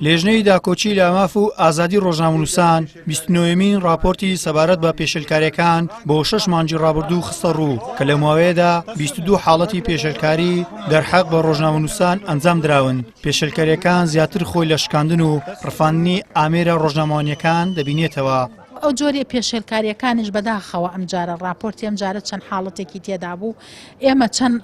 لێژنەی داکۆچی لە ماف و ئازادی ڕۆژنامەنووسان 29مین راپۆرتی سەبارەت بە پێشێلکاریەکان بۆ 6 مانگی ڕابردوو خستە ڕوو کە لە ماوەیەدا 22 حاڵەتی پێشێلکاری دەرحەق بە ڕۆژنامەنووسان ئەنجام دراون. پێشێلکاریەکان زیاتر خۆی لە شکاندن و ڕفاندنی ئامێرە ڕۆژنامەوانیەکان دەبینێتەوە. ئەو جۆری پێشێلکاریەکانیش بەداخەوە ئەم جارە راپۆرتی ئەم جارە چەند حاڵەتێکی تێدا بوو. ئێمە چەند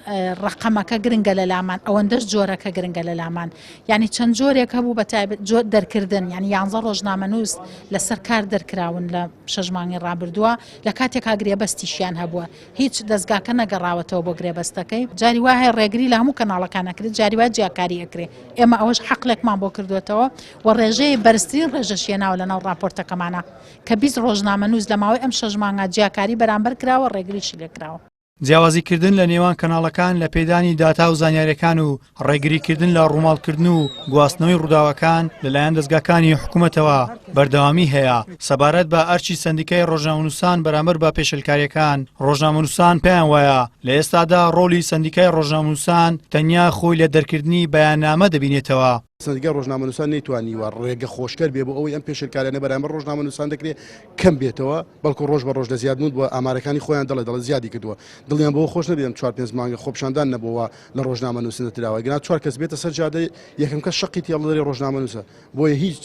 ڕقەمەکە گرنگە لە لامان ئەوەندەش جۆرەکە گرنگە لە لامان، ینی چەند جۆرێک هەبوو بە تایبەت دەرکردن، ینی 11 ڕۆژنامەنووس لەسەر کار دەرکراون لە 6 مانگی ڕابردووە لە کاتێک گرێبەستیشیان هەبووە، هیچ دەستگاکە نەگەڕاوەتەوە بۆ گرێبەستەکەی. جاری وایە ڕێگری لە هەموو کەناڵەکانەکرێت، جاری وای جیاکاری ئەکرێ. ئێمە ئەوەش حەقلێکمان بۆ کردوێتەوە و ڕێژەیە بەرزترین ڕێژەشێناوە لەناو راپۆرتەکەمانە کە 20 ڕۆژنامەنووس لە ماوەی ئەم 6 مانگە جیاکاری بەرامبەر کراوە، ڕێگریشی لێکراوە. جیاوازیکردن لە نێوان کەناڵەکان لە پێدانی داتا و زانیاریەکان و ڕێگریکردن لە ڕووماڵکردن و گواستنەوەی ڕووداوەکان لەلایەن دەستگاکانی حکوومەتەوە بەردەوامی هەیە. سەبارەت بە ئەرچی سەندیکای ڕۆژنامەنووسان بەرامبەر بە پێشێلکاریەکان، ڕۆژنامەنووسان پێیان وایە لە ئێستادا ڕۆلی سەندیکای ڕۆژنامەنووسان تەنیا خۆی لە دەرکردنی بەیاننامە دەبینێتەوە. سەندیکای ڕۆژنامەنووسان نەیتوانی وە ڕێگە خۆشکەر بێ بۆ ئەوەی ئەم پێشێلکاریانە بەرامبەر ڕۆژنامەنووسان دەکرێت کەم بێتەوە، بەڵکو ڕۆژ بە ڕۆژ لە زیادبوون بۆ ئامارەکانی خۆیان دەڵێ زیادی کردووە. دڵیان بۆ خۆش نەبێت 4-5 مانگە خۆپشاندان نەبووە لە ڕۆژنامەنووسن دەتراوە. گەنا 4 کەس بێتە سەر جادە یەکەم کەس شەقی تێڵدەری ڕۆژنامەنووسە، بۆیە هیچ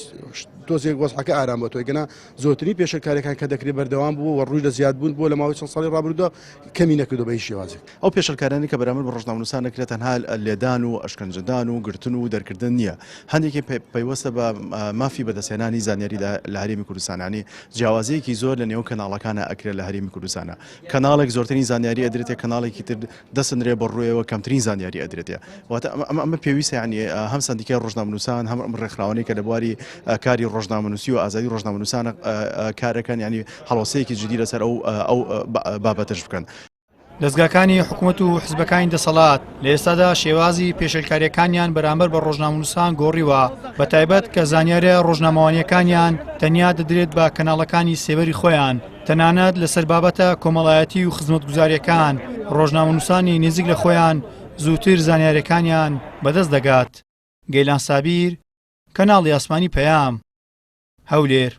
دۆزێک وەزعەکە ئارام بۆ تۆی. گەنا زۆرترین پێشێلکاریەکان کە دەکرێت بەردەوام بوو و ڕووی لە زیادبوون بۆ لە ماوەی چەند ساڵی ڕابردووە کەمی نەکردو بە هیچ شێوازێک. ئەو پێشێلکاریانی کە بەرامبەر بە ڕۆژنامەنووسان دەکرێت تەنها لێدان و ئەشکەنجەدان و گرتن و دەرکردن نییە، هەندێکی پەیوەستە بە مافی بەدەستهێنانی زانیاری لە هەرێمی کوردستانانی. جیاوازەیەکی زۆر لە نێو کەناڵەکانە ئەکرێت لە هەرێمی کوردستانە. کەناڵێک زۆرترین زانیاری ئەدرێتێ، کەناڵێکی تر دەسنرێ بە ڕوویەوە کەمترین زانیاری ئەدرێتێ. واتە ئەمە پێویستە، ینی هەم سەندیکای ڕۆژنامەنووسان هەم ڕێکخراوەی کە لە بواری کاری ڕۆژنامەنووسی و ئازادی ڕۆژنامەنووسان کارەکەن، ینی هەڵوەسەیەکی جدی لەسەر ئەو بابەتەش بکەن. دەستگاکانی حکوومەت و حزبەکانی دەسەڵات لە ئێستادا شێوازی پێشێلکاریەکانیان بەرامبەر بە ڕۆژنامەنووسان گۆڕیوە، بە تایبەت کە زانیاریە ڕۆژنامەوانیەکانیان تەنیا دەدرێت بە کەناڵەکانی سێبەری خۆیان. تەنانەت لەسەر بابەتە کۆمەڵایەتی و خزمەتگوزاریەکان ڕۆژنامەنووسانی نزیک لە خۆیان زووتر زانیاریەکانیان بەدەست دەگات. گەیلان سابیر، کەناڵی ئاسمانی پەیام، هەولێر.